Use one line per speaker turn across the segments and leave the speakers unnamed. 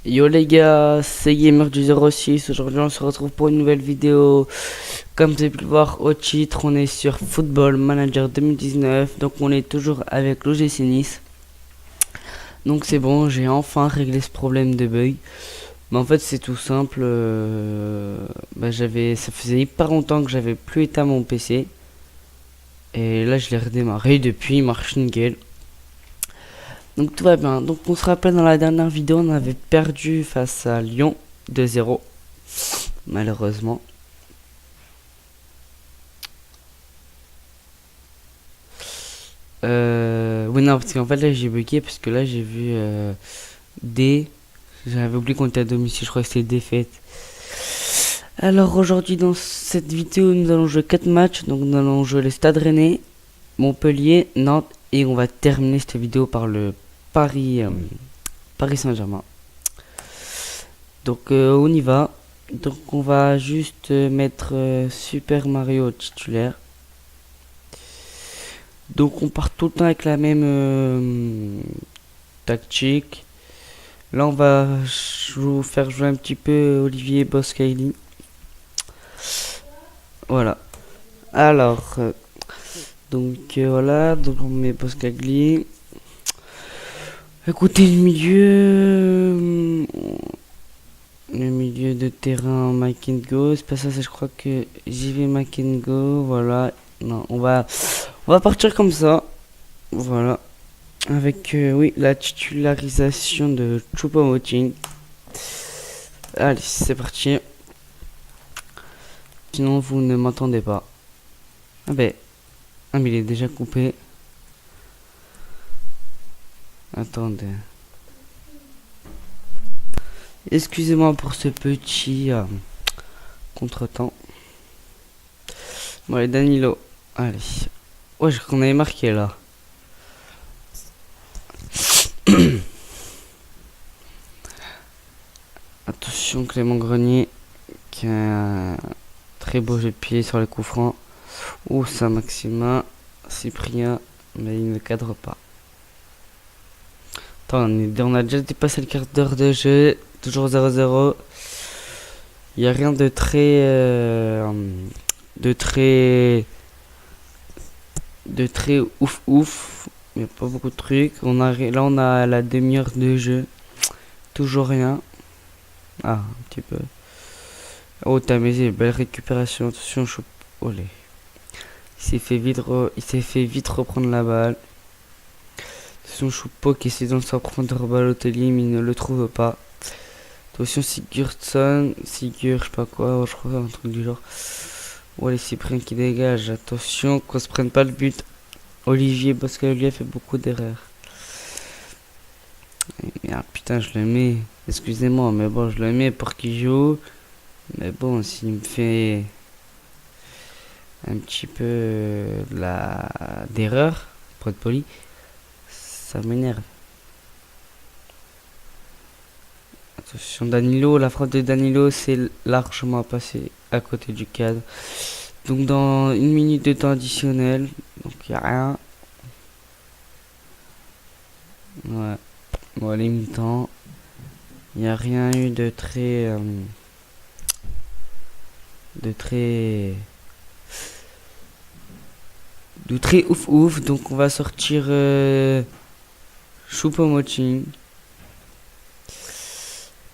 Yo les gars, c'est Gamer du 06. Aujourd'hui on se retrouve pour une nouvelle vidéo. Comme vous avez pu le voir au titre, on est sur Football Manager 2019. Donc on est toujours avec l'OGC Nice. Donc c'est bon, j'ai enfin réglé ce problème de bug. Mais en fait c'est tout simple. Ça faisait hyper longtemps que j'avais plus éteint mon PC. Et là je l'ai redémarré depuis, il marche nickel. Donc tout va bien. Donc on se rappelle, dans la dernière vidéo on avait perdu face à Lyon 2-0. Malheureusement. Oui non, parce qu'en fait là j'ai bugué parce que là j'ai vu D. J'avais oublié qu'on était à domicile, je crois que c'était défaite. Alors aujourd'hui dans cette vidéo nous allons jouer 4 matchs. Donc nous allons jouer le Stade Rennais, Montpellier, Nantes, et on va terminer cette vidéo par le Paris Saint-Germain. Donc on y va. Donc on va juste mettre Super Mario titulaire. Donc on part tout le temps avec la même tactique. Là on va vous faire jouer un petit peu Olivier Boscaili. Voilà. Alors voilà, donc on met Boscaili. Écoutez, le milieu de terrain Makengo, c'est pas ça, je crois que j'y vais Makengo, voilà. Non, on va partir comme ça, voilà, avec oui, la titularisation de Choupo-Moting. Allez, c'est parti. Sinon vous ne m'entendez pas. Mais il est déjà coupé. Attendez. Excusez-moi pour ce petit contretemps. Bon, allez, Danilo. Allez. Ouais, je crois qu'on avait marqué là. Attention, Clément Grenier qui a un très beau jeu de pied sur les coups francs. Ouh, Saint-Maximin, Cyprien, mais il ne cadre pas. Attends, on a déjà dépassé le quart d'heure de jeu. Toujours 0-0. Il n'y a rien de très ouf. Il n'y a pas beaucoup de trucs. Là on a la demi-heure de jeu. Toujours rien. Ah, un petit peu. Oh, t'as mis belle récupération. Attention, olé. Il s'est fait vite reprendre la balle. Attention, Choupo qui essaie de s'en prendre Balotelli, mais il ne le trouve pas. Attention, Sigurdsson, je sais pas quoi, je crois un truc du genre. Ouais, les Cyprien qui dégage. Attention qu'on se prenne pas le but. Olivier Boscaili a fait beaucoup d'erreurs. Ah putain, je le mets. Excusez-moi, mais bon, je le mets pour qu'il joue. Mais bon, s'il me fait un petit peu d'erreur, pour être poli, ça m'énerve. Attention, Danilo, la frappe de Danilo, c'est largement passé à côté du cadre. Donc dans 1 minute de temps additionnel, donc il n'y a rien. Ouais, bon, les mi-temps, il n'y a rien eu de très ouf. Donc on va sortir Choupo-Moting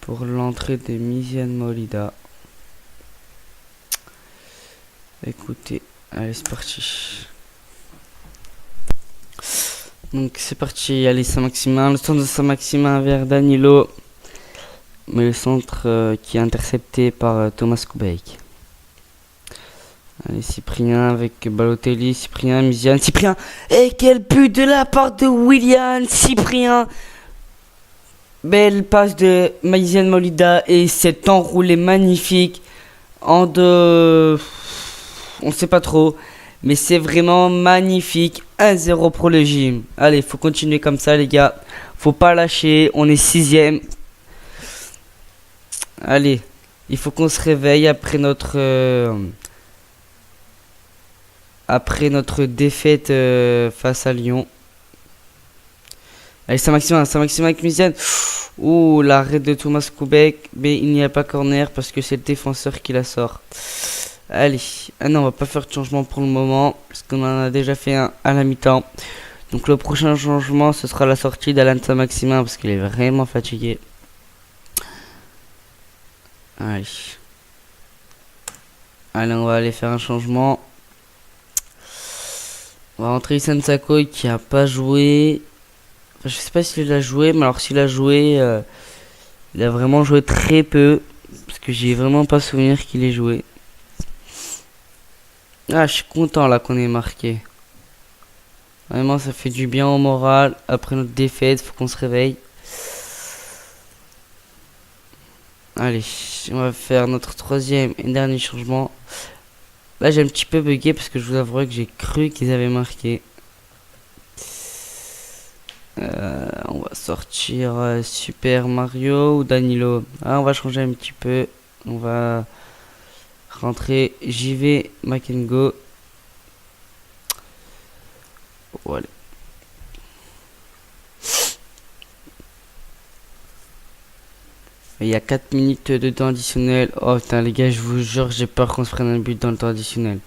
pour l'entrée de Misiane Molida. Écoutez, allez, c'est parti. Donc c'est parti, allez, Saint-Maximin, le centre de Saint-Maximin vers Danilo. Mais le centre qui est intercepté par Thomas Kubeik. Allez, Cyprien avec Balotelli, Cyprien, Misiane, Cyprien. Et quel but de la part de William Cyprien. Belle passe de Misiane Molida et cet enroulé magnifique en deux. On sait pas trop, mais c'est vraiment magnifique. 1-0 pour le gym. Allez, faut continuer comme ça, les gars. Faut pas lâcher. On est 6ème. Allez, il faut qu'on se réveille après notre défaite face à Lyon. Allez, Saint-Maximin avec Misiane. Ouh, l'arrêt de Thomas Koubek, mais il n'y a pas corner parce que c'est le défenseur qui la sort. Allez, ah non, on va pas faire de changement pour le moment parce qu'on en a déjà fait un à la mi-temps. Donc le prochain changement, ce sera la sortie d'Alan Saint-Maximin parce qu'il est vraiment fatigué. Allez. Allez, on va aller faire un changement. On va rentrer Issam Sakoy qui a pas joué. Enfin, je sais pas s'il a joué, mais alors s'il a joué, il a vraiment joué très peu. Parce que j'ai vraiment pas souvenir qu'il ait joué. Ah, je suis content là qu'on ait marqué. Vraiment, ça fait du bien au moral. Après notre défaite, faut qu'on se réveille. Allez, on va faire notre troisième et dernier changement. Là, j'ai un petit peu bugué parce que je vous avouerai que j'ai cru qu'ils avaient marqué. On va sortir Super Mario ou Danilo. Ah, on va changer un petit peu. On va rentrer JV Makengo. Voilà. Il y a 4 minutes de temps additionnel. Oh putain les gars, je vous jure, j'ai peur qu'on se prenne un but dans le temps additionnel.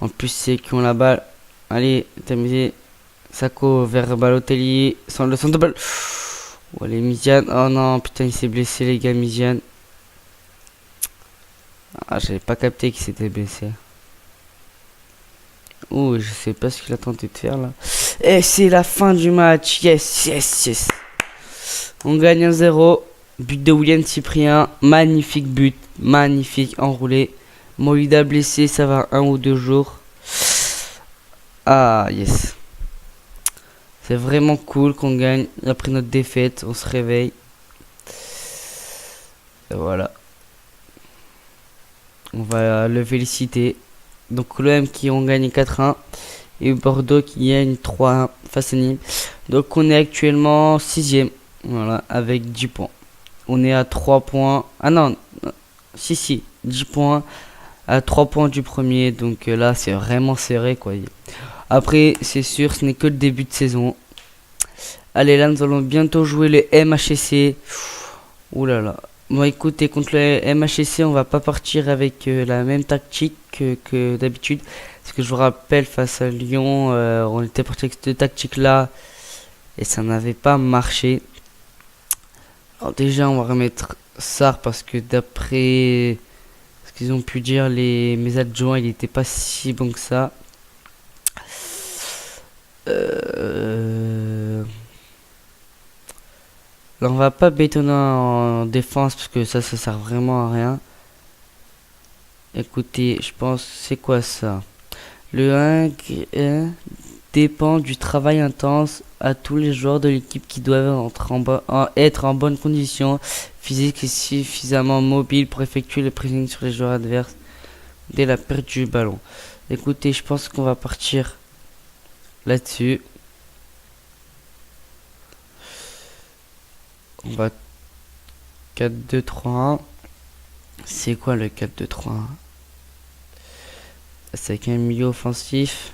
En plus, c'est qui ont la balle. Allez, t'amuser. Sako vers Balotelli. Sans le centre de balle. Oh, allez, Miziane. Oh non, putain, il s'est blessé, les gars, Miziane. Ah, j'avais pas capté qu'il s'était blessé. Oh, je sais pas ce qu'il a tenté de faire là. Et c'est la fin du match. Yes, yes, yes. On gagne 1-0. But de William Cyprien. Magnifique but. Magnifique enroulé. Molida blessé, ça va 1 ou 2 jours. Ah, yes. C'est vraiment cool qu'on gagne. Après notre défaite, on se réveille. Et voilà. On va le féliciter. Donc l'OM qui ont gagné 4-1. Et Bordeaux qui gagne 3-1 face à Nîmes. Donc on est actuellement 6ème. Voilà, avec 10 points. On est à 3 points. Ah non, si, 10 points. À 3 points du premier. Donc là, c'est vraiment serré quoi. Après, c'est sûr, ce n'est que le début de saison. Allez, là, nous allons bientôt jouer le MHSC. Ouh là là. Bon, écoutez, contre le MHSC, on va pas partir avec la même tactique que d'habitude. Parce que je vous rappelle, face à Lyon, on était parti avec cette tactique-là. Et ça n'avait pas marché. Alors déjà, on va remettre Sarr parce que d'après ce qu'ils ont pu dire, mes adjoints, il n'était pas si bon que ça. Là, on va pas bétonner en défense parce que ça sert vraiment à rien. Écoutez, je pense, c'est quoi ça? Le 1 dépend du travail intense à tous les joueurs de l'équipe qui doivent être en bonne condition physique et suffisamment mobile pour effectuer le pressing sur les joueurs adverses dès la perte du ballon. Écoutez, je pense qu'on va partir là-dessus. On va 4-2-3-1. C'est quoi le 4-2-3-1? C'est avec un milieu offensif.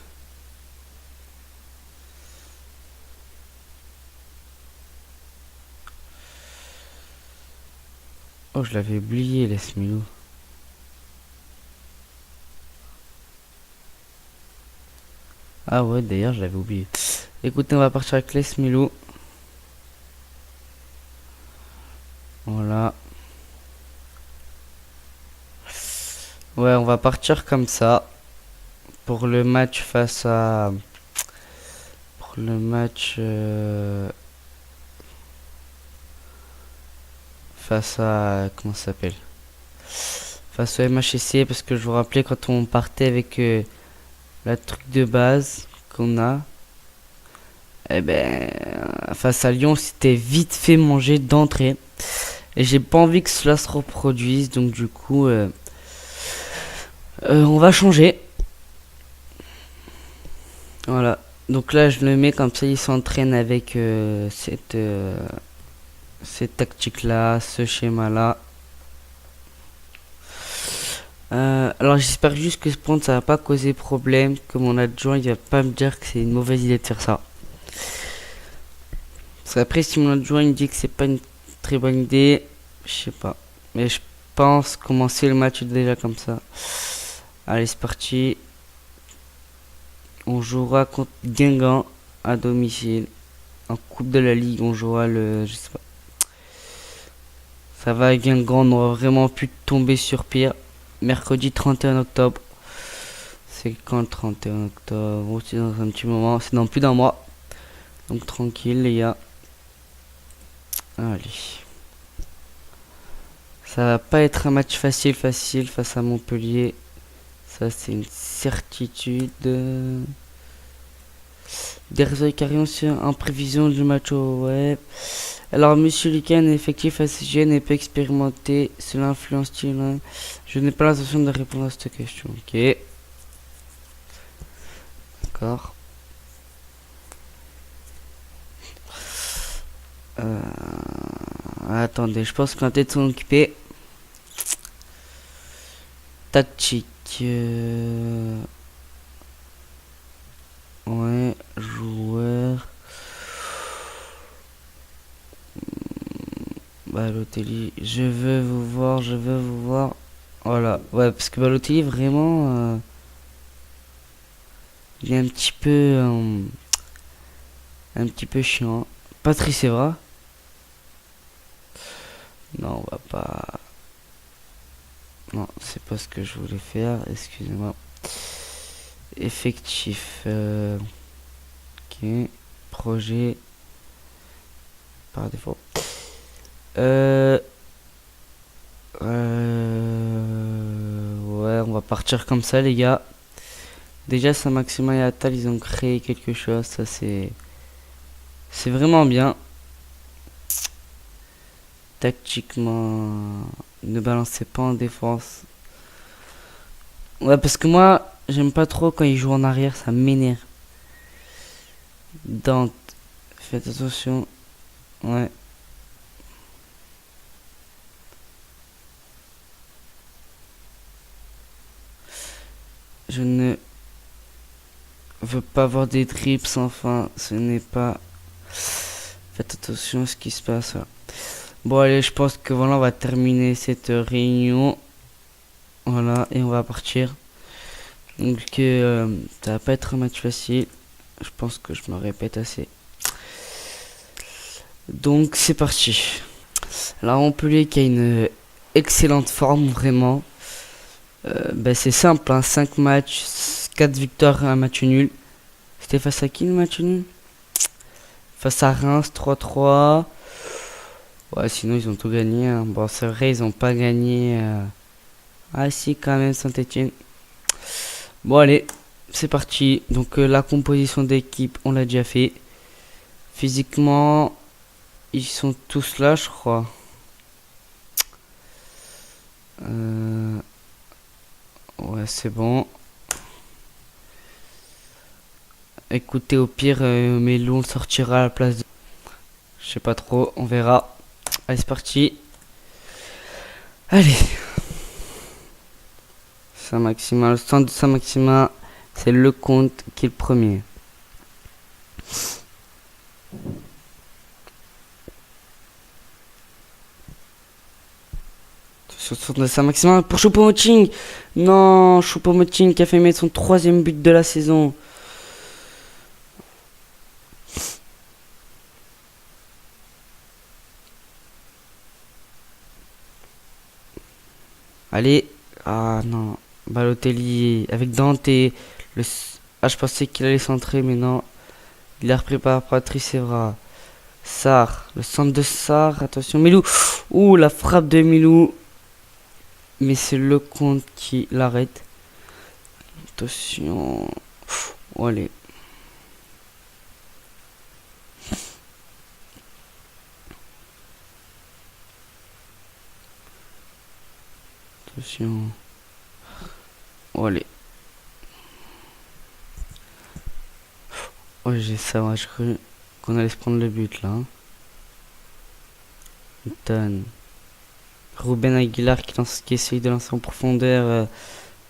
Oh, je l'avais oublié, laisse Milou. Ah ouais, d'ailleurs, je l'avais oublié. Écoutez, on va partir avec Les Milou. Voilà. Ouais, on va partir comme ça. Pour le match face à... Pour le match... face à... Comment ça s'appelle? Face au MHSC, parce que je vous rappelais quand on partait avec la truc de base qu'on a. Eh ben, face à Lyon, c'était vite fait manger d'entrée. Et j'ai pas envie que cela se reproduise, donc du coup, on va changer. Voilà. Donc là, je le mets comme ça, il s'entraîne avec cette tactique-là, ce schéma-là. Alors j'espère juste que ce point ça va pas causer problème, que mon adjoint il va pas me dire que c'est une mauvaise idée de faire ça. Parce qu'après si mon adjoint il me dit que c'est pas une très bonne idée. Je sais pas. Mais je pense commencer le match déjà comme ça. Allez, c'est parti. On jouera contre Guingamp à domicile. En Coupe de la Ligue, on jouera le... Je sais pas. Ça va, Guingamp, on aura vraiment pu tomber sur pire. Mercredi 31 octobre. C'est quand le 31 octobre? Oh, c'est dans un petit moment. C'est dans plus d'un mois. Donc tranquille, les gars. Allez. Ça va pas être un match facile face à Montpellier. Ça, c'est une certitude. Derzoy Carillon en prévision du match au web. Alors, Monsieur Lucas est effectif à CGN et peu expérimenté. Cela influence-t-il? Je n'ai pas l'intention de répondre à cette question. Ok. D'accord. Attendez, je pense qu'on va peut-être s'en occuper. Tactique. Ouais, joueur. Balotelli, je veux vous voir. Voilà, ouais, parce que Balotelli, vraiment, il est un petit peu chiant. Patrice Evra. Non, on va pas. Non, c'est pas ce que je voulais faire. Excusez-moi. Effectif. Ok. Projet. Par défaut. Ouais, on va partir comme ça, les gars. Déjà, Saint-Maximin et Attal, ils ont créé quelque chose. Ça, c'est vraiment bien. Tactiquement, ne balancez pas en défense. Ouais, parce que moi, j'aime pas trop quand ils jouent en arrière, ça m'énerve. Dante, faites attention. Ouais. Je ne veux pas avoir des trips sans fin. Ce n'est pas... Faites attention à ce qui se passe. Là. Bon, allez, je pense que voilà, on va terminer cette réunion. Voilà, et on va partir. Donc, ça va pas être un match facile. Je pense que je me répète assez. Donc, c'est parti. Alors, Montpellier qui a une excellente forme, vraiment. C'est simple, hein, 5 matchs, 4 victoires, un match nul. C'était face à qui le match nul? Face à Reims, 3-3. Ouais, sinon ils ont tout gagné. Hein. Bon, c'est vrai, ils ont pas gagné. Ah si, quand même, Saint-Etienne. Bon, allez, c'est parti. Donc, la composition d'équipe, on l'a déjà fait. Physiquement, ils sont tous là, je crois. Ouais, c'est bon. Écoutez, au pire, Melo on le sortira à la place de... Je sais pas trop, on verra. Allez, c'est parti. Allez. Saint-Maximin, le centre de Saint-Maximin, c'est Lecomte qui est le premier. Sur le centre de Saint-Maximin pour Choupo-Moting. Non, Choupo-Moting qui a fait mettre son 3e but de la saison. Allez. Ah non. Balotelli avec Dante. Ah, je pensais qu'il allait centrer, mais non. Il a repris par Patrice Evra. Sarr. Le centre de Sarr. Attention, Milou. Ouh, la frappe de Milou. Mais c'est Lecomte qui l'arrête. Attention. Oh, allez. Attention. Oh, allez. Oh, j'ai ça, moi, je crois qu'on allait se prendre le but là. Donne. Ruben Aguilar qui essaye de lancer en profondeur.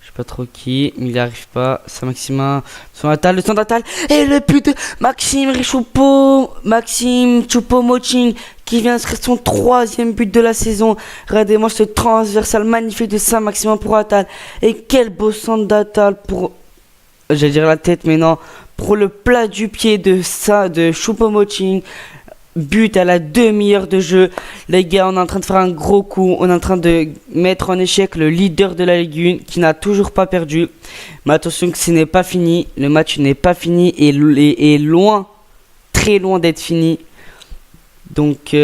Je sais pas trop qui, mais il n'y arrive pas. Saint-Maximin, son Attal, le centre d'Attal. Et le but de Maxime Richoupeau. Maxime Choupo-Moting qui vient inscrire son 3e but de la saison. Regardez-moi ce transversal magnifique de Saint-Maximin pour Attal. Et quel beau centre d'Attal pour... J'allais dire la tête, mais non. Pour le plat du pied de Choupo-Moting. But à la demi-heure de jeu. Les gars, on est en train de faire un gros coup. On est en train de mettre en échec le leader de la Ligue 1 qui n'a toujours pas perdu. Mais attention que ce n'est pas fini. Le match n'est pas fini et loin, très loin d'être fini. Donc,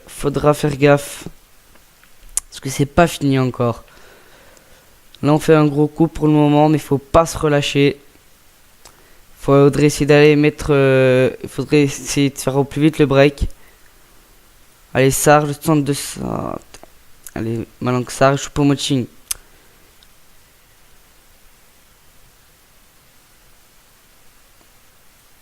faudra faire gaffe. Parce que c'est pas fini encore. Là, on fait un gros coup pour le moment, mais il faut pas se relâcher. Faudrait essayer d'aller mettre... faudrait essayer de faire au plus vite le break. Allez, Sarr, le centre de ça. Allez, Malang Sarr, Choupo-Moting.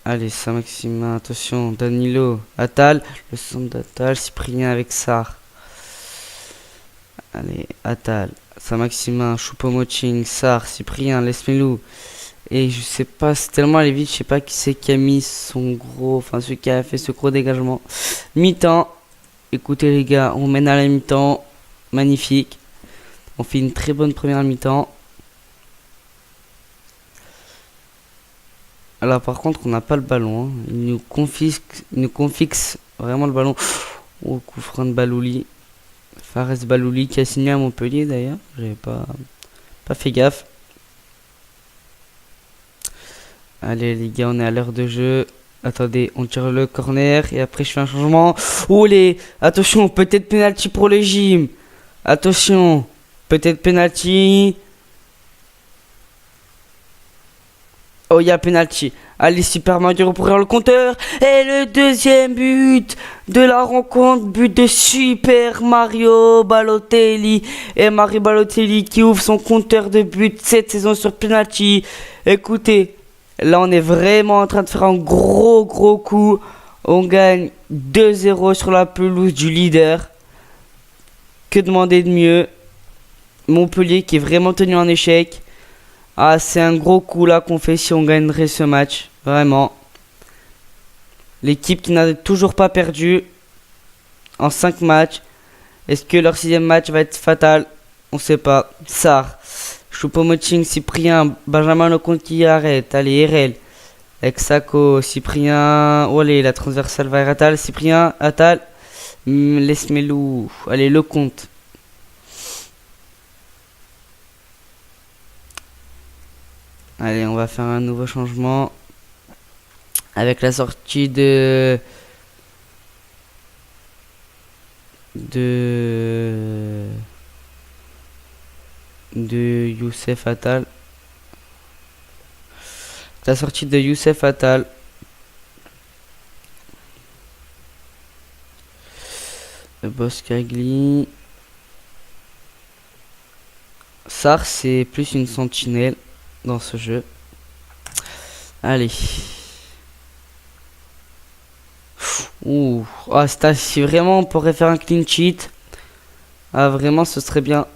Allez, Saint-Maximin, attention, Danilo, Attal, le centre d'Attal, Cyprien avec Sarr. Allez, Attal, Saint-Maximin, Choupo-Moting, Sarr, Cyprien, laisse-moi. Et je sais pas, c'est tellement allé vite, je sais pas qui c'est qui a mis son gros, enfin celui qui a fait ce gros dégagement. Mi-temps, écoutez les gars, on mène à la mi-temps, magnifique. On fait une très bonne première mi-temps. Alors par contre, on n'a pas le ballon, hein. Il nous confisque vraiment le ballon. Oh, coup franc de Balouli. Fares Balouli qui a signé à Montpellier d'ailleurs, j'avais pas fait gaffe. Allez les gars, on est à l'heure de jeu. Attendez, on tire le corner et après je fais un changement. Oh les... Attention, peut-être penalty pour le gym. Attention, peut-être penalty. Oh, il y a penalty. Allez, Super Mario pour ouvrir le compteur. Et le deuxième but de la rencontre. But de Super Mario Balotelli. Et Mario Balotelli qui ouvre son compteur de but cette saison sur penalty. Écoutez, là on est vraiment en train de faire un gros coup. On gagne 2-0 sur la pelouse du leader. Que demander de mieux? Montpellier qui est vraiment tenu en échec. Ah, c'est un gros coup là qu'on fait si on gagnerait ce match. Vraiment. L'équipe qui n'a toujours pas perdu en 5 matchs. Est-ce que leur 6e match va être fatal? On sait pas. Sarr, Choupo-Moting, Cyprien, Benjamin Lecomte qui arrête. Allez, RL. Exaco, Cyprien. Oh, allez, la transversale vers Attal. Cyprien, Attal. Laisse-moi. Allez, Lecomte. Allez, on va faire un nouveau changement avec la sortie de Youssef Attal. La sortie de Youssef Attal. Boskagli. Sarr, c'est plus une sentinelle dans ce jeu. Allez. Ouh. Ah, si vraiment on pourrait faire un clean sheet. Ah, vraiment, ce serait bien.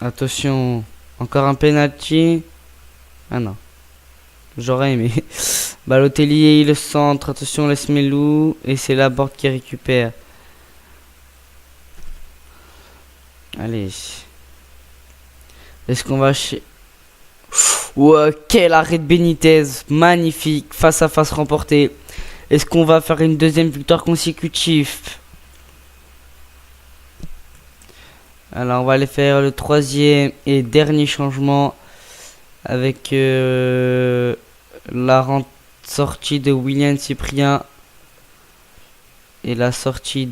Attention. Encore un penalty. Ah non. J'aurais aimé. Balotelli, le centre. Attention, laisse-moi. Et c'est la Laborde qui récupère. Allez. Est-ce qu'on va chez... Ouah, quel arrêt de Benitez. Magnifique. Face à face remporté. Est-ce qu'on va faire une deuxième victoire consécutive? Alors on va aller faire le 3e et dernier changement. Avec la sortie de William Cyprien. Et la sortie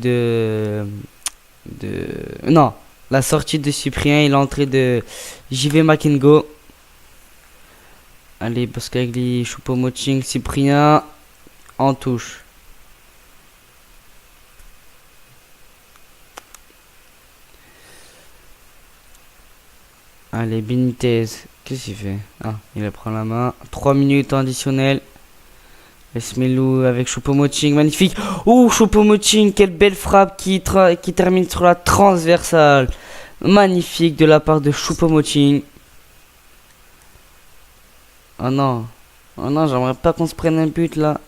Non. La sortie de Cyprien et l'entrée de JV Makengo. Allez, Boskagli, Choupo-Moting, Cyprien en touche. Allez, Benitez, qu'est-ce qu'il fait? Ah, il prend la main. 3 minutes additionnelles. Laisse-moi avec Choupo-Moting, magnifique. Ouh, Choupo-Moting, quelle belle frappe qui termine sur la transversale. Magnifique de la part de Choupo-Moting. Oh non. Oh non, j'aimerais pas qu'on se prenne un but là.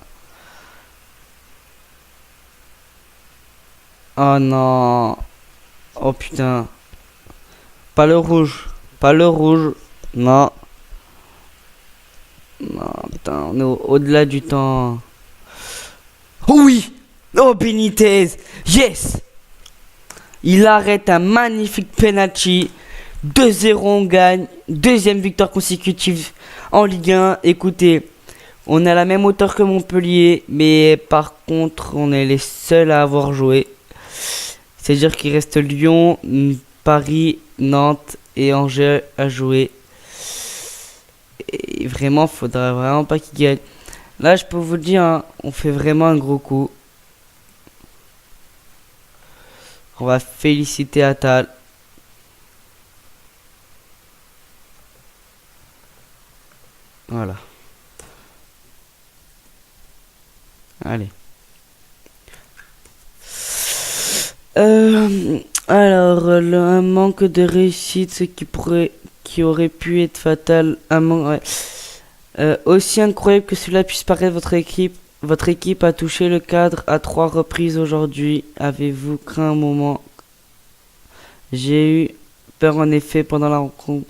Oh non. Oh putain. Pas le rouge. Pas le rouge. Non. Non, putain, on est au-delà du temps. Oh oui. Oh Benitez. Yes. Il arrête un magnifique penalty. 2-0, on gagne. Deuxième victoire consécutive en Ligue 1. Écoutez, on est à la même hauteur que Montpellier, mais par contre, on est les seuls à avoir joué. C'est-à-dire qu'il reste Lyon, Paris, Nantes et Angers à jouer. Et vraiment, faudra vraiment pas qu'ils gagnent. Là, je peux vous le dire, hein, on fait vraiment un gros coup. On va féliciter Attal. Voilà. Allez. Un manque de réussite, ce qui aurait pu être fatal. Ouais. Aussi incroyable que cela puisse paraître, votre équipe a touché le cadre à 3 reprises aujourd'hui. Avez-vous craint un moment? J'ai eu peur en effet pendant la rencontre.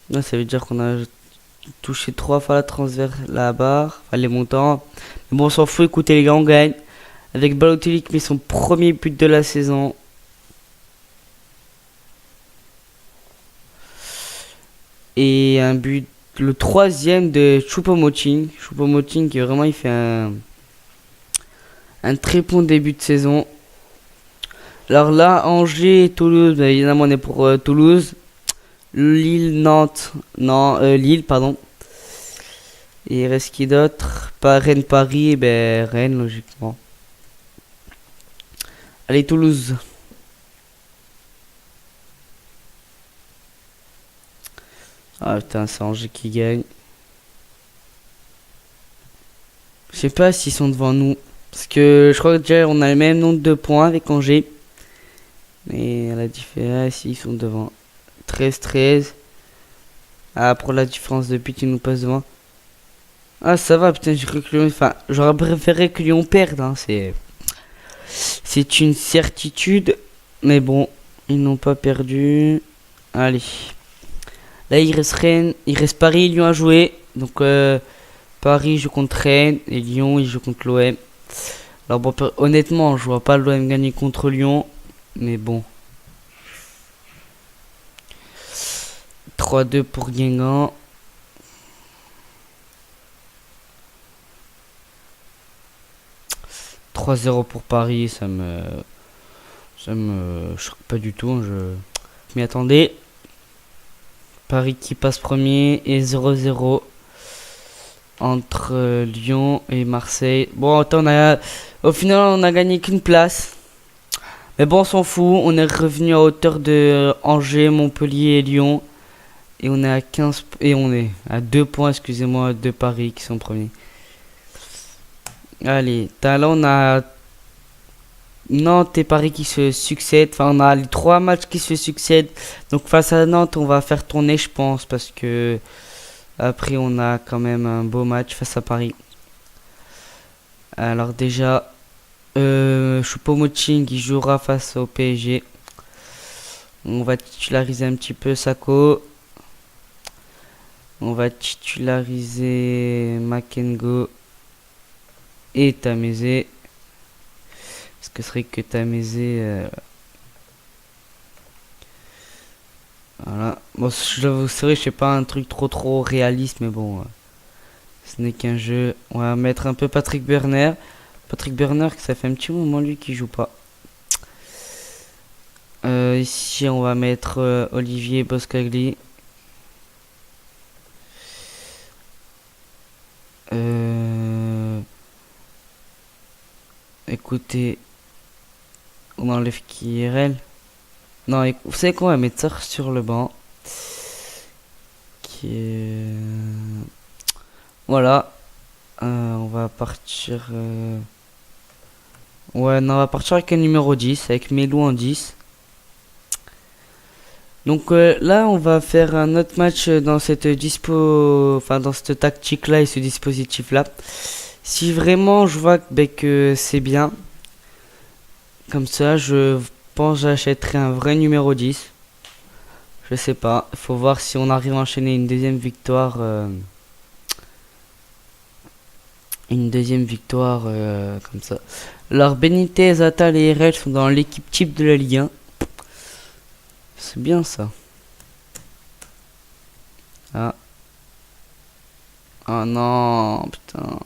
Là, ça veut dire qu'on a touché 3 fois la transverse, la barre, enfin les montants. Mais bon, on s'en fout, écoutez les gars, on gagne. Avec Balotelli qui met son premier but de la saison. Et un but, le troisième de Choupo-Moting. Choupo-Moting qui vraiment il fait un très bon début de saison. Alors là, Angers et Toulouse, bah, évidemment on est pour Toulouse. Lille, Nantes, non, Lille, pardon. Et il reste qui d'autre? Rennes, Paris, et ben Rennes logiquement. Allez, Toulouse. Ah putain, c'est Angers qui gagne. Je sais pas s'ils sont devant nous. Parce que je crois que déjà on a le même nombre de points avec Angers. Mais à la différence, ils sont devant. 13-13. Ah, pour la différence de but, ils nous passent devant. Ah, ça va, putain, j'aurais préféré que Lyon perde. Hein, c'est une certitude. Mais bon, ils n'ont pas perdu. Allez. Là, il reste Rennes, il reste Paris et Lyon à jouer. Donc, Paris joue contre Rennes et Lyon, il joue contre l'OM. Alors, bon, honnêtement, je vois pas l'OM gagner contre Lyon. Mais bon. 3-2 pour Guingamp. « 3-0 pour Paris, ça me choque pas du tout. Hein, je m'y attendais. Paris qui passe premier et 0-0 entre Lyon et Marseille. Bon, attends, au final, on a gagné qu'une place. Mais bon, on s'en fout. On est revenu à hauteur de Angers, Montpellier et Lyon. Et on est à 15 et on est à 2 points, excusez-moi, de Paris qui sont premiers. Allez, là on a Nantes et Paris qui se succèdent. Enfin, on a les 3 matchs qui se succèdent. Donc face à Nantes, on va faire tourner, je pense, parce que après on a quand même un beau match face à Paris. Alors déjà, Choupo-Moting qui jouera face au PSG. On va titulariser un petit peu Sako. On va titulariser Makengo et Tamézé. Parce que ce serait que Tamézé. Voilà. Bon, je vous savez, je sais pas un truc trop réaliste, mais bon. Ce n'est qu'un jeu. On va mettre un peu Patrick Berner. Patrick Berner, que ça fait un petit moment lui qui joue pas. Ici, on va mettre Olivier Boscagli. Écoutez, on enlève Kirel. Non, vous savez quoi, on va mettre ça sur le banc. Qui est... Voilà. On va partir... Ouais, non, on va partir avec un numéro 10, avec Melou en 10. Donc là, on va faire un autre match dans cette enfin dans cette tactique-là et ce dispositif-là. Si vraiment je vois que c'est bien, comme ça, je pense que j'achèterai un vrai numéro 10. Je sais pas, il faut voir si on arrive à enchaîner une deuxième victoire. Comme ça. Alors Benitez, Atal et Herrera sont dans l'équipe type de la Ligue 1. C'est bien ça. Ah. Oh non, putain.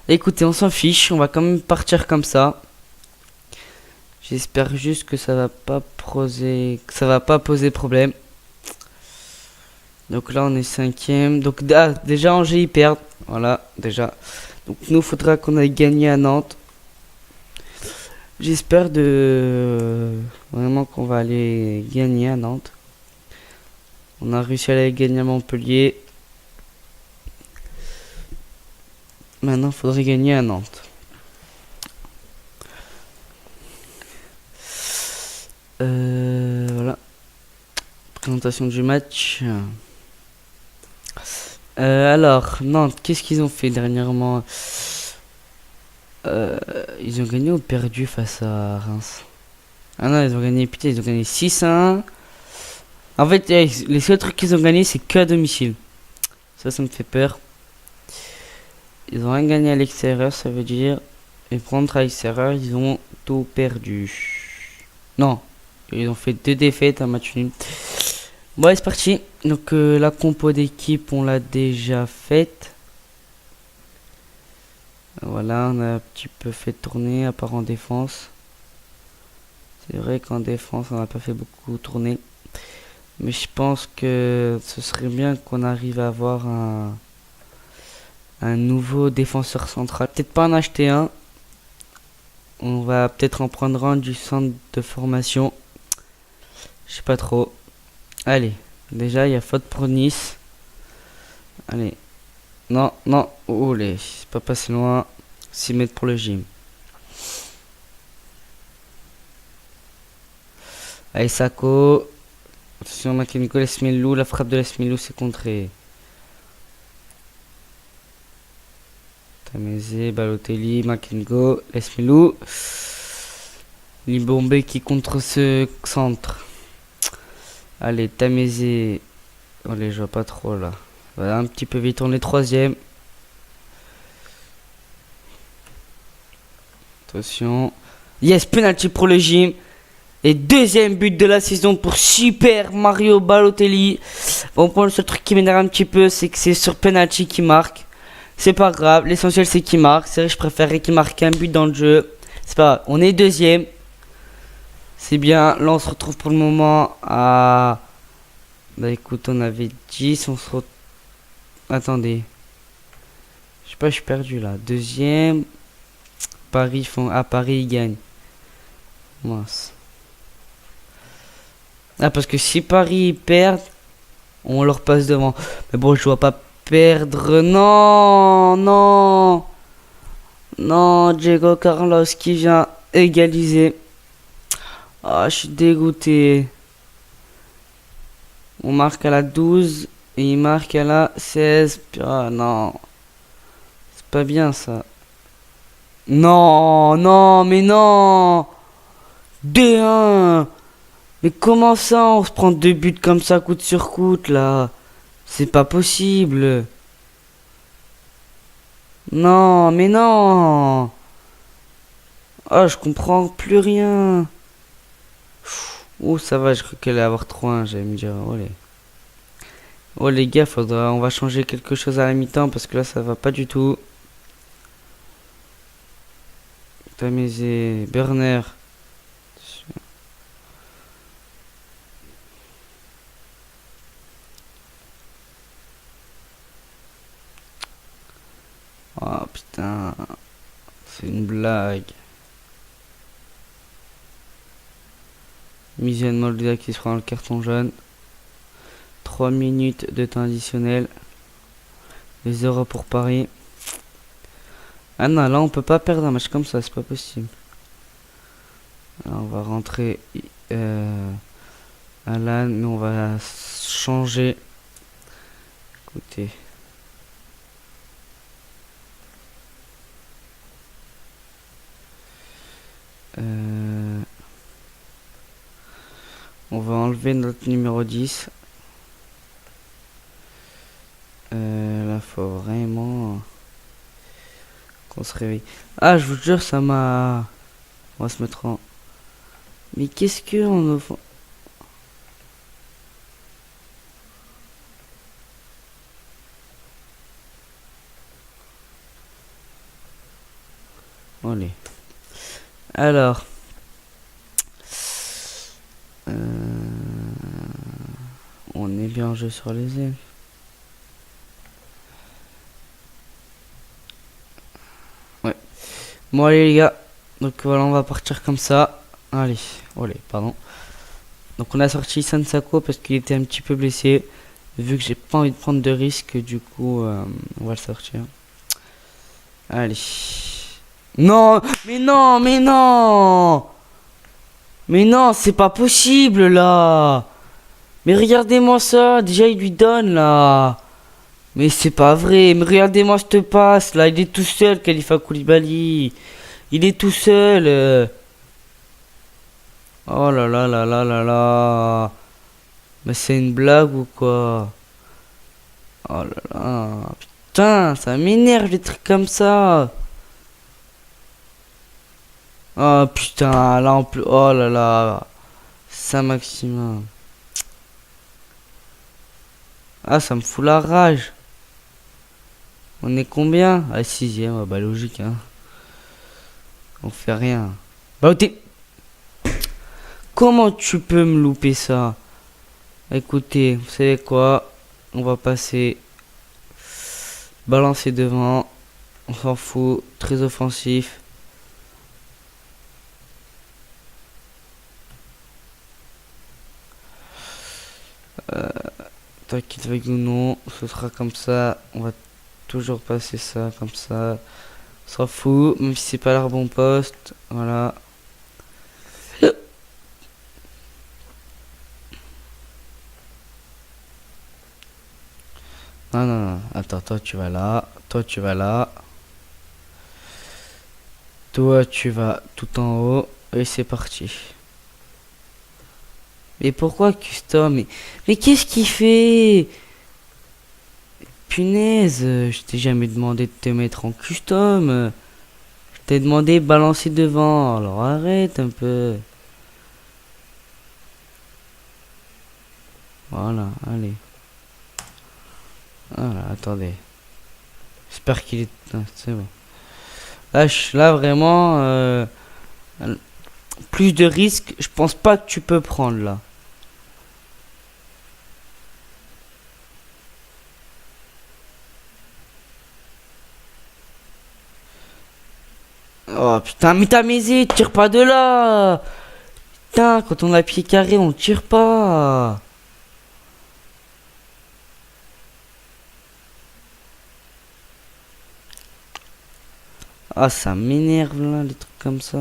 Écoutez, on s'en fiche, on va quand même partir comme ça. J'espère juste que ça va pas poser problème. Donc là on est cinquième. Donc déjà Angers ils perdent. Voilà, déjà. Donc nous faudra qu'on aille gagner à Nantes. J'espère vraiment qu'on va aller gagner à Nantes. On a réussi à aller gagner à Montpellier. Maintenant il faudrait gagner à Nantes. Voilà. Présentation du match. Alors, Nantes, qu'est-ce qu'ils ont fait dernièrement? Ils ont gagné ou perdu face à Reims? Ah non, ils ont gagné, putain, ils ont gagné 6-1. En fait, les seuls trucs qu'ils ont gagné, c'est que à domicile. Ça me fait peur. Ils ont rien gagné à l'extérieur, ça veut dire. Et contre à l'extérieur, ils ont tout perdu. Non, ils ont fait 2 défaites, un match nul. Bon, c'est parti. Donc, la compo d'équipe, on l'a déjà faite. Voilà, on a un petit peu fait tourner, à part en défense. C'est vrai qu'en défense, on n'a pas fait beaucoup tourner. Mais je pense que ce serait bien qu'on arrive à avoir un nouveau défenseur central. Peut-être pas en acheter un. On va peut-être en prendre un du centre de formation. Je sais pas trop. Allez, déjà il y a faute pour Nice. Allez. Non, non. Oh, c'est pas passé loin. 6 mètres pour le gym. Allez, Sako. Attention, Makengo, Lesmelou. La frappe de Lesmelou, c'est contré. Tameze, Balotelli, Makengo, Lesmelou. Libombé qui contre ce centre. Allez, Tameze. Allez, je vois pas trop là. Voilà, un petit peu vite, on est troisième. Attention. Yes, penalty pour le gym. Et deuxième but de la saison pour Super Mario Balotelli. Bon, pour le seul truc qui m'énerve un petit peu, c'est que c'est sur penalty qui marque. C'est pas grave, l'essentiel c'est qu'il marque. C'est vrai, je préférerais qu'il marque un but dans le jeu. C'est pas grave, on est deuxième. C'est bien, là on se retrouve pour le moment à... Bah écoute, on avait 10, on se retrouve... Attendez. Je sais pas, je suis perdu là. Deuxième. Paris font... Ah, Paris ils gagnent. Mince. Ah, parce que si Paris perd, on leur passe devant. Mais bon, je dois pas perdre. Non, non. Non, Diego Carlos qui vient égaliser. Ah, je suis dégoûté. On marque à la 12 et il marque à la 16. Ah non. C'est pas bien ça. Non, non, mais non. 2-1. Mais comment ça, on se prend 2 buts comme ça, coûte sur coûte, là? C'est pas possible. Non, mais non. Oh, je comprends plus rien. Oh, ça va, je crois qu'elle allait avoir 3-1, j'allais me dire, oh les... Oh les gars, on va changer quelque chose à la mi-temps, parce que là, ça va pas du tout. Tamiser, Burner. Oh putain, c'est une blague. Misiane Molda qui se prend le carton jaune. 3 minutes de temps additionnel. Les euros pour Paris. Ah non, là on peut pas perdre un match comme ça, c'est pas possible. Alors, on va rentrer Alan, mais on va changer. Écoutez. On va enlever notre numéro 10. Là, faut vraiment qu'on se réveille. Ah, je vous jure, ça m'a... On va se mettre en... Mais qu'est-ce que on a... Allez. Alors... On est bien en jeu sur les ailes. Ouais. Bon allez les gars. Donc voilà, on va partir comme ça. Allez. Allez, pardon. Donc on a sorti Sansako parce qu'il était un petit peu blessé. Vu que j'ai pas envie de prendre de risques, du coup on va le sortir. Allez. Non, mais non, mais non. Mais non, c'est pas possible là. Mais regardez-moi ça, déjà il lui donne là. Mais c'est pas vrai, mais regardez-moi cette passe là, il est tout seul Khalifa Koulibaly. Il est tout seul. Oh là là là là là là. Mais c'est une blague ou quoi? Oh là là. Putain, ça m'énerve les trucs comme ça. Oh putain, là en plus. Oh là là. Saint-Maximin. Ah, ça me fout la rage. On est combien? À 6ème, ah, bah logique hein. On fait rien. Bah t'es... Comment tu peux me louper ça? Écoutez, vous savez quoi? On va passer. Balancer devant. On s'en fout. Très offensif. T'inquiète avec ou non, ce sera comme ça. On va toujours passer ça comme ça. On s'en fout, même si c'est pas leur bon poste. Voilà. Non, non, non. Attends, toi tu vas là. Toi tu vas là. Toi tu vas tout en haut. Et c'est parti. Mais pourquoi custom? Mais qu'est-ce qu'il fait? Punaise, je t'ai jamais demandé de te mettre en custom. Je t'ai demandé de balancer devant. Alors arrête un peu. Voilà, allez. Voilà, attendez. J'espère qu'il est... Ah, c'est bon. Là vraiment... plus de risques, je pense pas que tu peux prendre là. Oh putain, mais t'as misé, tire pas de là. Putain, quand on a pied carré, on tire pas. Ah, ça m'énerve là, les trucs comme ça.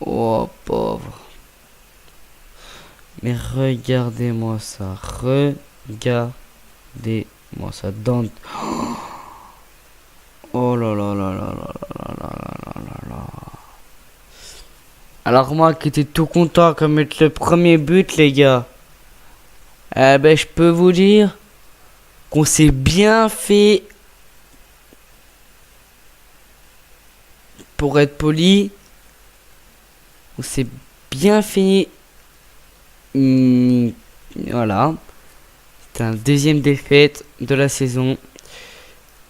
Oh, pauvre. Mais regardez-moi ça. Regardez-moi ça. Dante. Oh là là là là là là là là là là. Alors moi qui étais tout content comme mettre le premier but les gars. Eh ben je peux vous dire qu'on s'est bien fait. Pour être poli, on s'est bien fait. Voilà. C'est un deuxième défaite de la saison.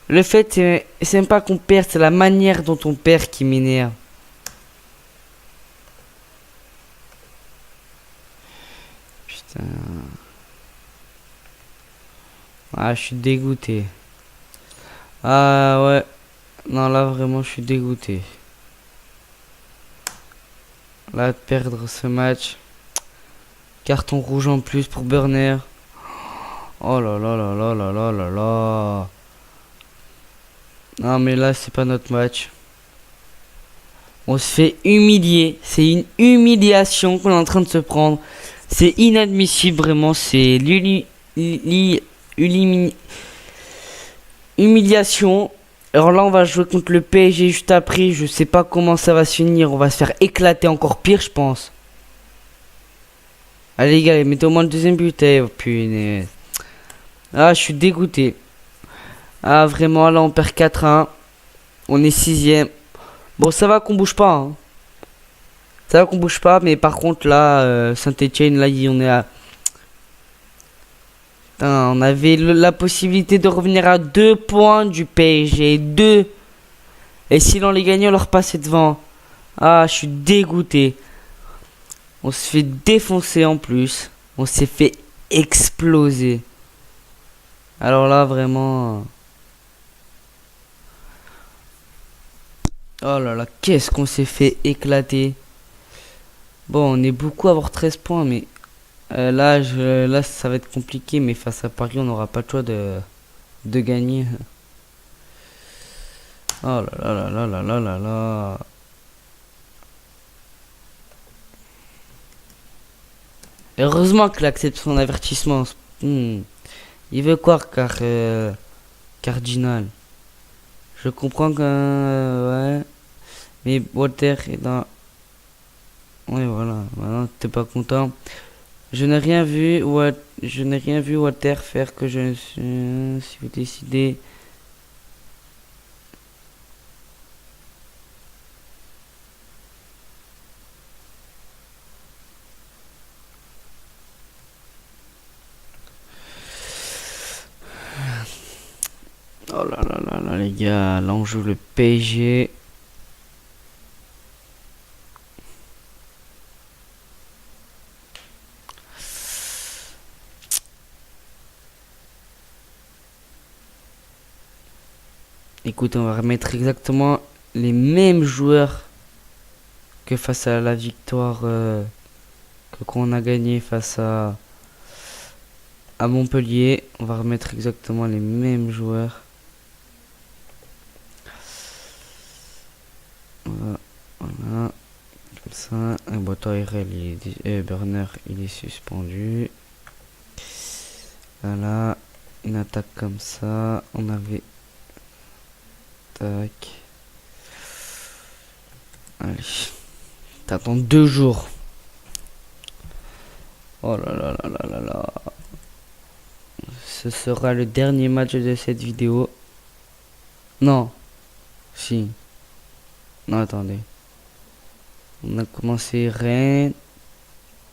Le fait, c'est même pas qu'on perd, c'est la manière dont on perd qui m'énerve. Putain. Ah, je suis dégoûté. Ah ouais. Non, là vraiment, je suis dégoûté. Là, de perdre ce match. Carton rouge en plus pour Burner. Oh là là là là là là là là. Non mais là c'est pas notre match. On se fait humilier. C'est une humiliation qu'on est en train de se prendre. C'est inadmissible, vraiment. C'est humiliation. Alors là, on va jouer contre le PSG juste après. Je sais pas comment ça va se finir. On va se faire éclater encore pire, je pense. Allez, les gars, mettez au moins le deuxième but. Oh, punaise. Ah, je suis dégoûté. Ah, vraiment, là, on perd 4-1. On est sixième. Bon, ça va qu'on bouge pas. Hein. Ça va qu'on bouge pas, mais par contre, là, Saint-Etienne, là, on est à... Putain, on avait la possibilité de revenir à 2 points du PSG. 2. Et si l'on les gagnait, on leur passait devant. Ah, je suis dégoûté. On se fait défoncer en plus. On s'est fait exploser. Alors là, vraiment... Oh là là, qu'est-ce qu'on s'est fait éclater. Bon, on est beaucoup à avoir 13 points, mais... là, ça va être compliqué, mais face à Paris, on n'aura pas le choix de gagner. Oh là là là là là là là. Heureusement qu'il accepte son avertissement. Il veut quoi, Cardinal? Je comprends que... ouais. Mais Walter est dans... Ouais, voilà. Maintenant, t'es pas content. Je n'ai rien vu, Walter faire que je ne suis... Si vous décidez... Oh là là là là, les gars. Là, on joue le PSG. Écoute, on va remettre exactement les mêmes joueurs que face à la victoire que qu'on a gagné face à Montpellier. On va remettre exactement les mêmes joueurs. Voilà, voilà, comme ça. Burner, il est suspendu. Voilà, une attaque comme ça. On avait... Tac. Allez. T'attends 2 jours. Oh là là là là là là. Ce sera le dernier match de cette vidéo. Non. Si. Non, attendez. On a commencé Rennes.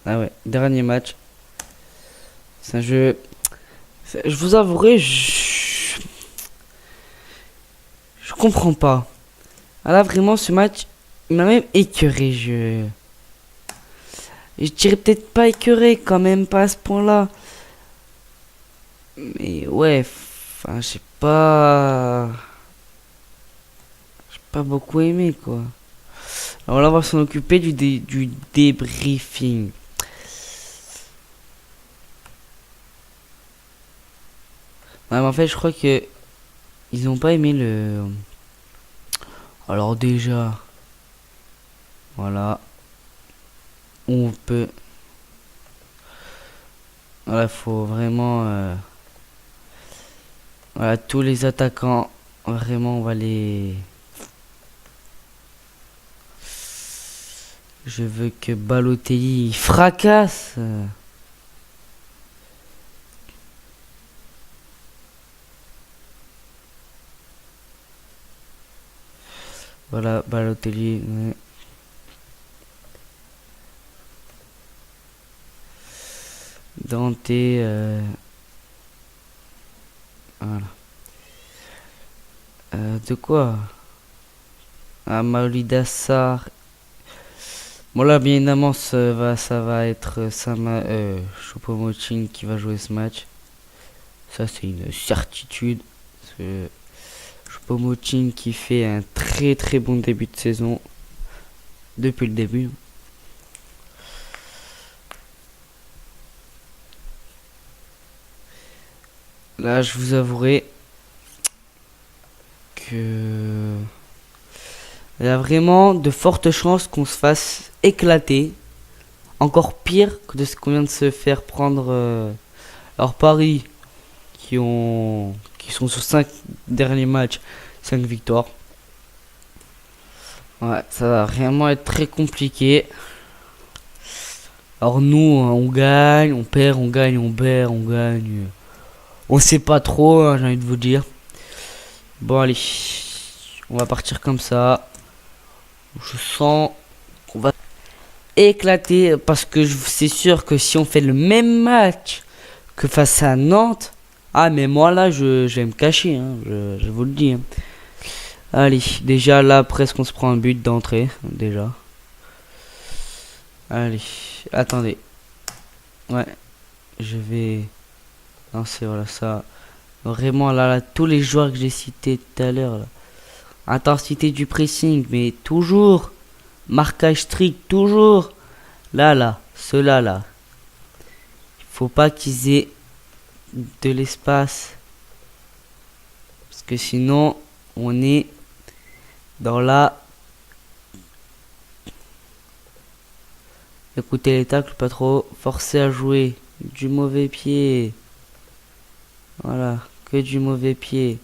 Ah ouais, dernier match. C'est un jeu... Je vous avouerai, je comprends pas. Ah là, vraiment, ce match, il m'a même écœuré. Je dirais peut-être pas écœuré, quand même, pas à ce point-là. Mais ouais, enfin, j'ai pas beaucoup aimé, quoi. Alors là, on va s'en occuper du débriefing. Ouais, mais en fait, je crois que ils ont pas aimé le... Alors déjà, voilà, on peut... Voilà, faut vraiment... voilà, tous les attaquants, vraiment, on va les... Je veux que Balotelli fracasse. Voilà, Balotelli. Ouais. Dante. Voilà. De quoi? Ah, Maolida Sarr. Bon là, bien évidemment, ça va être Choupo-Moting qui va jouer ce match. Ça, c'est une certitude. Choupo-Moting qui fait un très très bon début de saison. Depuis le début. Là, je vous avouerai que... Il y a vraiment de fortes chances qu'on se fasse éclater. Encore pire que de ce qu'on vient de se faire prendre alors Paris qui sont sur 5 derniers matchs, 5 victoires. Ouais, ça va vraiment être très compliqué. Alors nous, on gagne, on perd, on gagne, on perd, on gagne. On sait pas trop, hein, j'ai envie de vous dire. Bon allez, on va partir comme ça. Je sens qu'on va éclater parce que c'est sûr que si on fait le même match que face à Nantes, ah mais moi là je vais me cacher, hein, je vous le dis. Hein. Allez, déjà là presque on se prend un but d'entrée, déjà. Allez, attendez. Ouais, je vais lancer, voilà ça. Vraiment là, tous les joueurs que j'ai cités tout à l'heure là. Intensité du pressing, mais toujours. Marquage strict, toujours. Là, ceux-là là. Il faut pas qu'ils aient de l'espace. Parce que sinon, on est dans la... Écoutez les tacles, pas trop. Forcer à jouer. Du mauvais pied. Voilà, que du mauvais pied.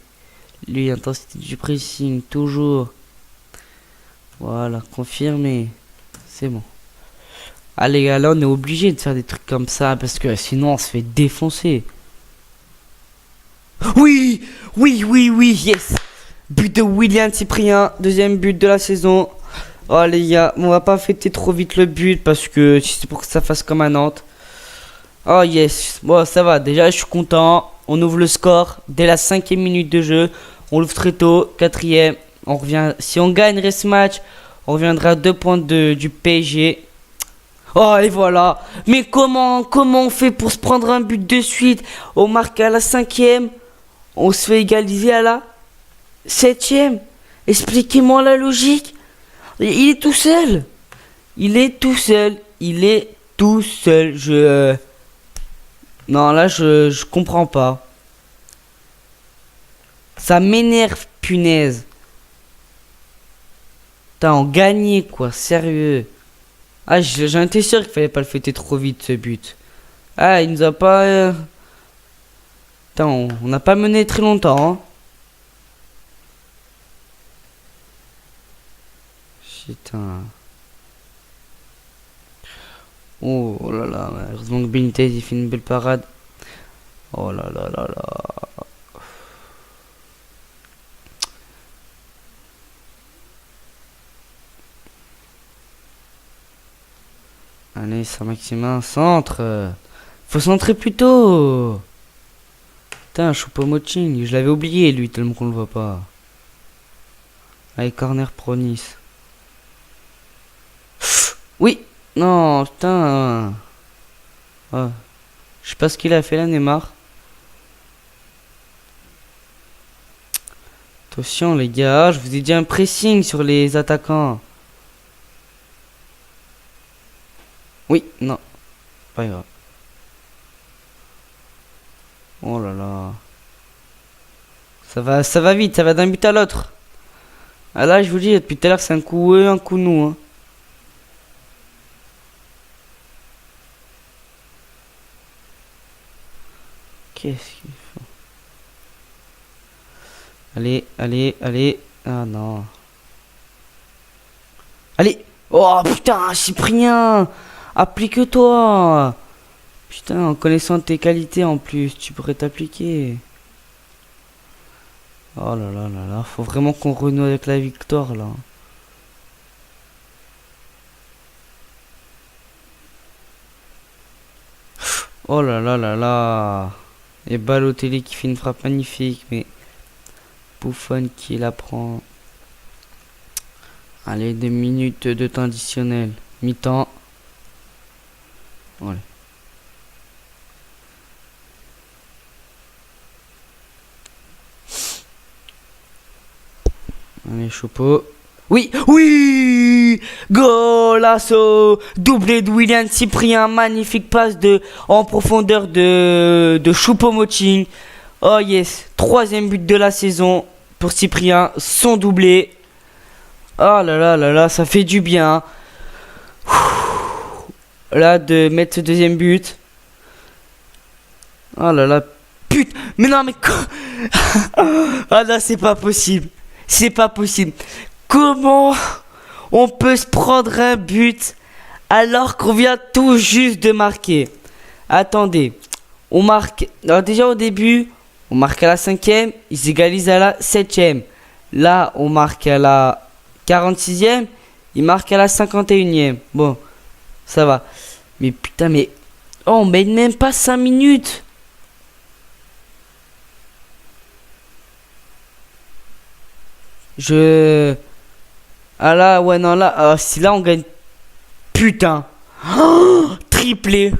Lui, intensité du pressing, toujours. Voilà, confirmé. C'est bon. Allez, gars, là, on est obligé de faire des trucs comme ça parce que sinon, on se fait défoncer. Oui, yes. But de William Cyprien, deuxième but de la saison. Oh, les gars, on va pas fêter trop vite le but parce que c'est pour que ça fasse comme à Nantes. Oh, yes. Bon, ça va. Déjà, je suis content. On ouvre le score dès la 5e minute de jeu. On l'ouvre très tôt, 4e. On revient. Si on gagnerait ce match, on reviendra à 2 points du PSG. Oh et voilà. Mais comment on fait pour se prendre un but de suite? On marque à la 5e. On se fait égaliser à la 7e. Expliquez-moi la logique. Il est tout seul. Il est tout seul. Non là je comprends pas. Ça m'énerve, punaise. Putain, on gagnait quoi, sérieux. Ah, j'en étais sûr qu'il fallait pas le fêter trop vite ce but. Ah, il nous a pas... Putain, on n'a pas mené très longtemps. Hein. Putain. Oh là là, heureusement que Benitez il fait une belle parade. Oh là là là là. Allez, Saint-Maximin, centre. Faut centrer plus tôt. Putain, Choupo-Moting, je l'avais oublié lui, tellement qu'on le voit pas. Allez, corner pro Nice. Oui, non, putain. Oh. Je sais pas ce qu'il a fait là, Neymar. Attention les gars, je vous ai dit un pressing sur les attaquants. Oui, non, pas grave. Oh là là. Ça va vite, ça va d'un but à l'autre. Ah là, je vous dis, depuis tout à l'heure, c'est un coup eux, un coup nous. Hein. Qu'est-ce qu'il faut? Allez. Ah non. Allez. Oh putain, Cyprien. Applique-toi. Putain, en connaissant tes qualités en plus, tu pourrais t'appliquer. Oh là là là là, faut vraiment qu'on renoue avec la victoire là. Oh là là là là. Et Balotelli qui fait une frappe magnifique, mais Buffon qui la prend. Allez, 2 minutes de temps additionnel. Mi-temps. Voilà. Allez, Choupo. Oui, golasso, doublé de William Cyprien, magnifique passe en profondeur de Choupo-Moting. Oh yes, 3e but de la saison pour Cyprien, son doublé. Oh là là là là, ça fait du bien. Là, de mettre ce deuxième but. Oh là là, putain. Mais non, mais quoi? Ah là, c'est pas possible. C'est pas possible. Comment on peut se prendre un but alors qu'on vient tout juste de marquer? Attendez. On marque. Alors déjà au début, on marque à la 5e. Ils égalisent à la 7e. Là, on marque à la 46e. Ils marquent à la 51e. Bon, ça va. Mais putain, mais... Oh, on mène même pas 5 minutes. Ah là, ouais, non, là... Ah, si là, on gagne... Putain. Oh, triplé.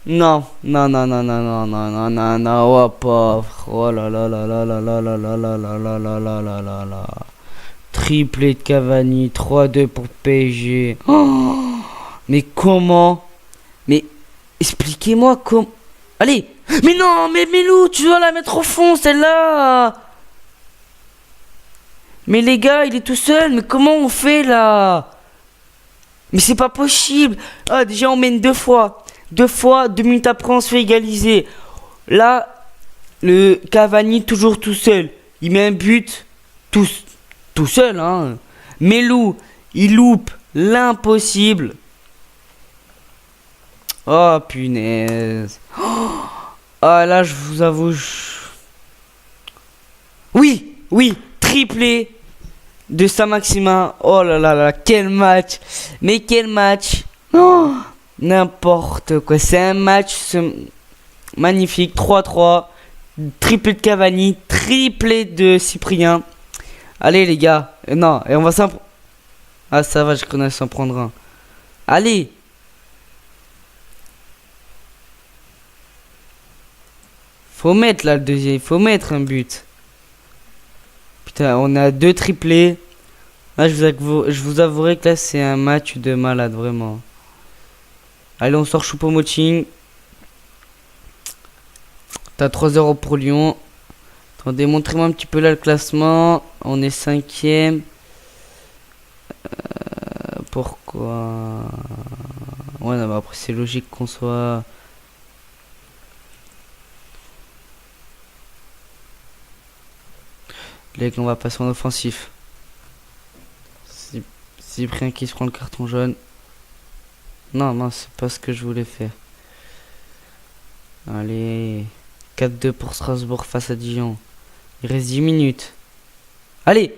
Non, non, non, non, non, non, non, non, non, non, oh pauvre. Oh là là là là là là là là là là là là là là là là. Triplé de Cavani, 3-2 pour PSG. Oh, mais comment? Mais expliquez-moi comment. Allez! Mais non, mais Milou, tu dois la mettre au fond, celle-là! Mais les gars, il est tout seul, mais comment on fait là? Mais c'est pas possible! Ah, déjà on mène 2 fois. 2 fois, 2 minutes après on se fait égaliser. Là, le Cavani toujours tout seul. Il met un but tout seul, hein. Melou, il loupe l'impossible. Oh punaise. Ah là, je vous avoue. Oui, oui, triplé de Saint-Maximin. Oh là là là, quel match. Mais quel match. Oh, n'importe quoi. C'est un match magnifique. 3-3. Triplé de Cavani. Triplé de Cyprien. Allez les gars. Non, et on va s'en... Ah ça va, je connais s'en prendre un. Allez. Faut mettre là le deuxième. Faut mettre un but. Putain, on a 2 triplés. Là, je vous avouerai que là, c'est un match de malade, vraiment. Allez, on sort Choupo-Moting. T'as 3-0 pour Lyon. Attendez, montrez-moi un petit peu là le classement. On est 5e. Pourquoi? Ouais, non, bah après, c'est logique qu'on soit... Là, on va passer en offensif. Cyprien qui se prend le carton jaune. Non, non, c'est pas ce que je voulais faire. Allez. 4-2 pour Strasbourg face à Dijon. Il reste 10 minutes. Allez.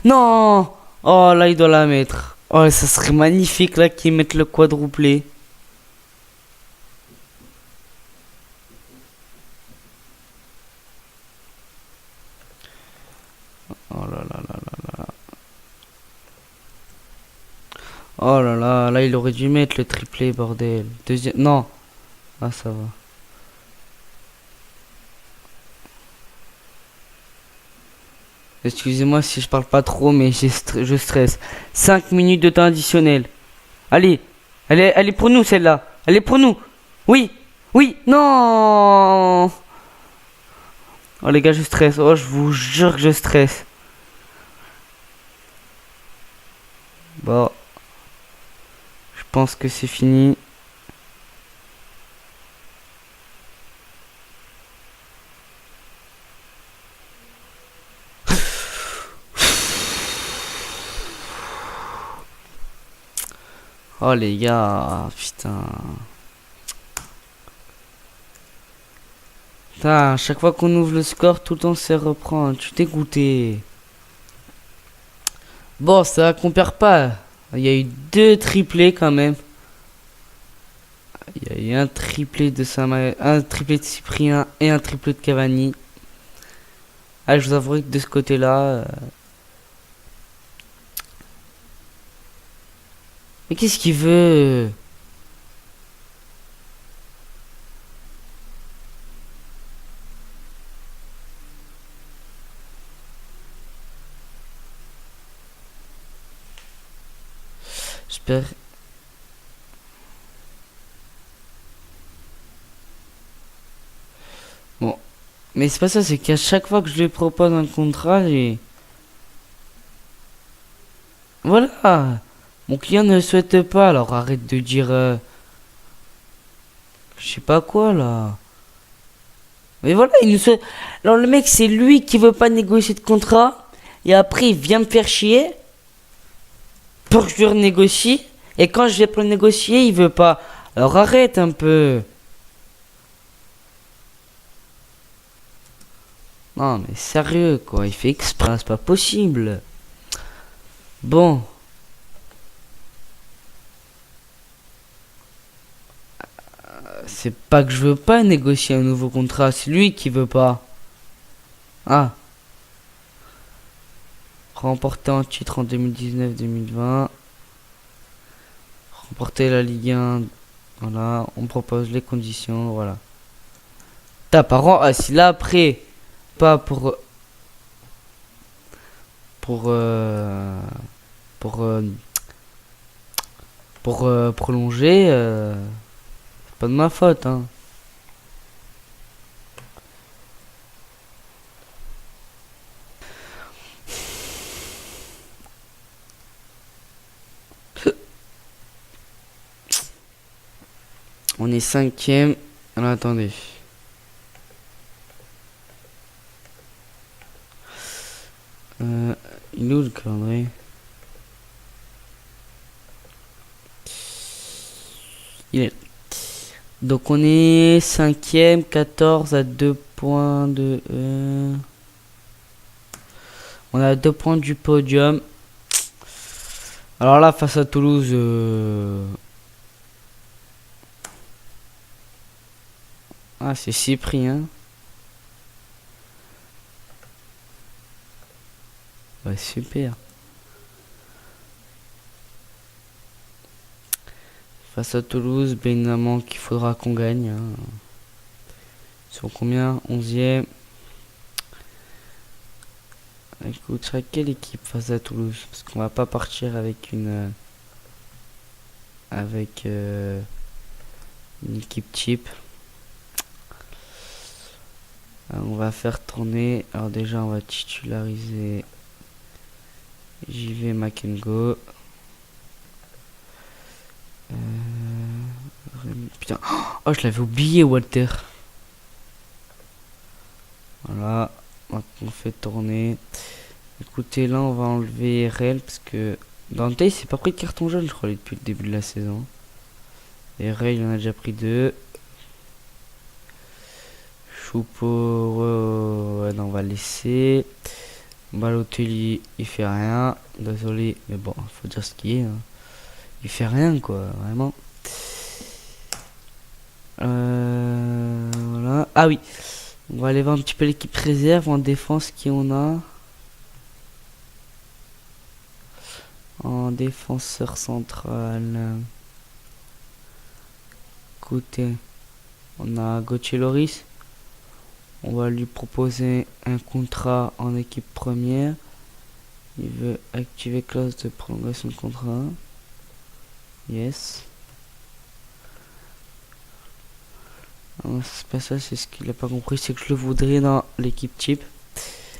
Non. Oh, là, il doit la mettre. Oh, ça serait magnifique, là, qu'ils mettent le quadruplé. Oh là là là là là. Oh là là, là, il aurait dû mettre le triplé, bordel. Deuxième... Non. Ah, ça va. Excusez-moi si je parle pas trop, mais je stresse. 5 minutes de temps additionnel. Allez, elle est pour nous celle-là. Elle est pour nous. Oui, oui, non. Oh les gars, je stresse. Oh, je vous jure que je stresse. Bon, je pense que c'est fini. Oh les gars, putain. Putain, à chaque fois qu'on ouvre le score, tout le temps c'est reprendre. Tu t'es goûté. Bon, ça qu'on perd pas. Il y a eu 2 triplés quand même. Il y a eu un triplé de un triplé de Cyprien et un triplé de Cavani. Ah, je vous avouerai que de ce côté-là... Mais qu'est-ce qu'il veut? J'espère... Bon. Mais c'est pas ça, c'est qu'à chaque fois que je lui propose un contrat, Voilà. Mon client ne le souhaite pas, alors arrête de dire... je sais pas quoi, là. Mais voilà, il nous souhaite... Alors le mec, c'est lui qui veut pas négocier de contrat. Et après, il vient me faire chier. Pour que je lui renégocie. Et quand je vais pour le négocier, il veut pas. Alors arrête un peu. Non, mais sérieux, quoi. Il fait exprès, c'est pas possible. Bon. C'est pas que je veux pas négocier un nouveau contrat, c'est lui qui veut pas. Ah. Remporter un titre en 2019-2020. Remporter la Ligue 1. Voilà, on propose les conditions, voilà. T'as par an, ah, si là après, pas pour... Pour... Pour... Pour prolonger, c'est pas de ma faute, hein. On est cinquième. Alors attendez. Il est où le calendrier? Il est là. Donc on est cinquième, 14 à 2 points de... On a 2 points du podium. Alors là, face à Toulouse... Ah, c'est Cyprien. Ouais, super. Face à Toulouse, bien évidemment qu'il faudra qu'on gagne. Hein. Ils sont combien? 11e. Écoute, serait quelle équipe face à Toulouse? Parce qu'on va pas partir avec une... avec une équipe cheap. Alors, on va faire tourner. Alors déjà, on va titulariser JV Makengo. Putain. Oh, je l'avais oublié, Walter. Voilà. On fait tourner. Écoutez, là, on va enlever RL parce que Dante, il s'est pas pris de carton jaune, je crois, depuis le début de la saison. Et RL, il en a déjà pris 2. Choupo, ouais, non, on va laisser. Balotelli, il fait rien. Désolé, mais bon, faut dire ce qu'il est. Hein. Il fait rien, quoi, vraiment. Voilà. Ah oui. On va aller voir un petit peu l'équipe réserve en défense qui on a. En défenseur central. Écoutez, on a Gauthier Loris. On va lui proposer un contrat en équipe première. Il veut activer clause de prolongation de contrat. Yes. C'est pas ça, c'est ce qu'il a pas compris, c'est que je le voudrais dans l'équipe type.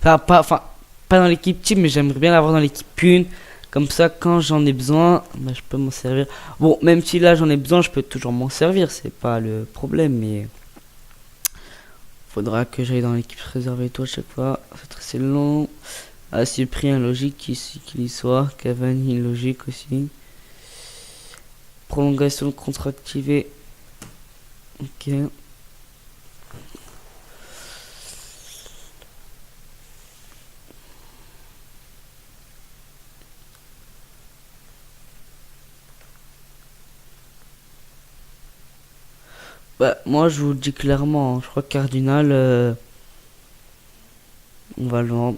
Enfin, pas dans l'équipe type, mais j'aimerais bien l'avoir dans l'équipe 1. Comme ça, quand j'en ai besoin, bah, je peux m'en servir. Bon, même si là j'en ai besoin, je peux toujours m'en servir, c'est pas le problème, mais faudra que j'aille dans l'équipe réservée et tout à chaque fois. C'est très long. Ah, Cyprien, logique qu'il y soit. Cavani, logique aussi. Prolongation de contrat activé. Ok. Bah, moi je vous le dis clairement, hein, je crois que Cardinal, on va le vendre.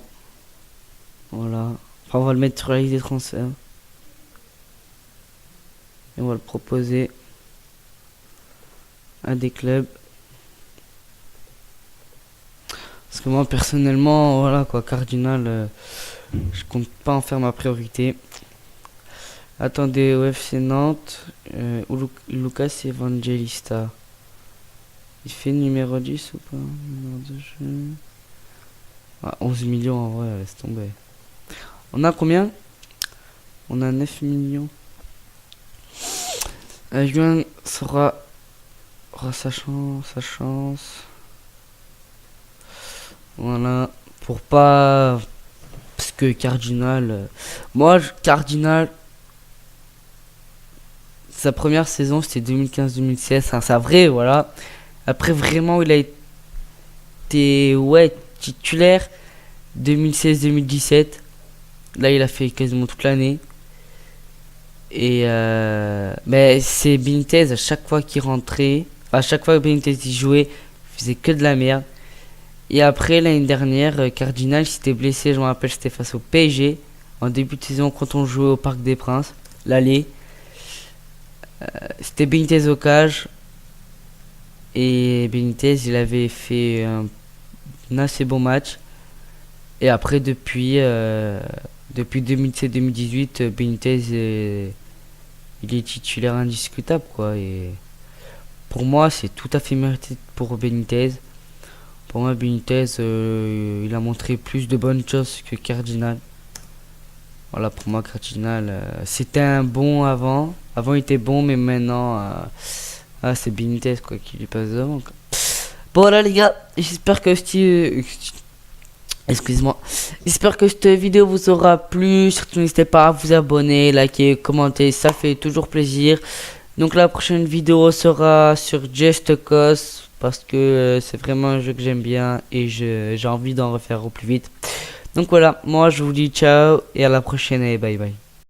Voilà. Enfin, on va le mettre sur la liste des transferts. Et on va le proposer à des clubs. Parce que moi personnellement, voilà quoi, Cardinal, je compte pas en faire ma priorité. Attendez, OFC Nantes, Lucas Evangelista. Il fait numéro 10 ou pas? Numéro de jeu. Ah, 11 millions en vrai, laisse tomber. On a combien? On a 9 millions. Yuan aura sa chance. Voilà. Pour pas... Parce que Cardinal... Cardinal... Sa première saison, c'était 2015-2016. Hein, c'est vrai, voilà. Après, vraiment, il a été... Ouais, titulaire 2016-2017. Là, il a fait quasiment toute l'année. Et mais c'est Benitez, à chaque fois qu'il rentrait, à chaque fois que Benitez y jouait, il faisait que de la merde. Et après, l'année dernière, Cardinal s'était blessé, je me rappelle, c'était face au PSG, en début de saison quand on jouait au Parc des Princes, l'aller. C'était Benitez au cage. Et Benitez, il avait fait un assez bon match. Et après, depuis 2017-2018, Benitez il est titulaire indiscutable, quoi. Et pour moi, c'est tout à fait mérité pour Benitez. Pour moi, Benitez, il a montré plus de bonnes choses que Cardinal. Voilà, pour moi, Cardinal, c'était un bon avant. Avant, il était bon, mais maintenant, c'est Benitez, quoi, qui lui passe devant, quoi. Bon, voilà, les gars, j'espère que excuse-moi. J'espère que cette vidéo vous aura plu. Surtout n'hésitez pas à vous abonner, liker, commenter, ça fait toujours plaisir. Donc la prochaine vidéo sera sur Just Cause parce que c'est vraiment un jeu que j'aime bien et j'ai envie d'en refaire au plus vite. Donc voilà, moi je vous dis ciao et à la prochaine et bye bye.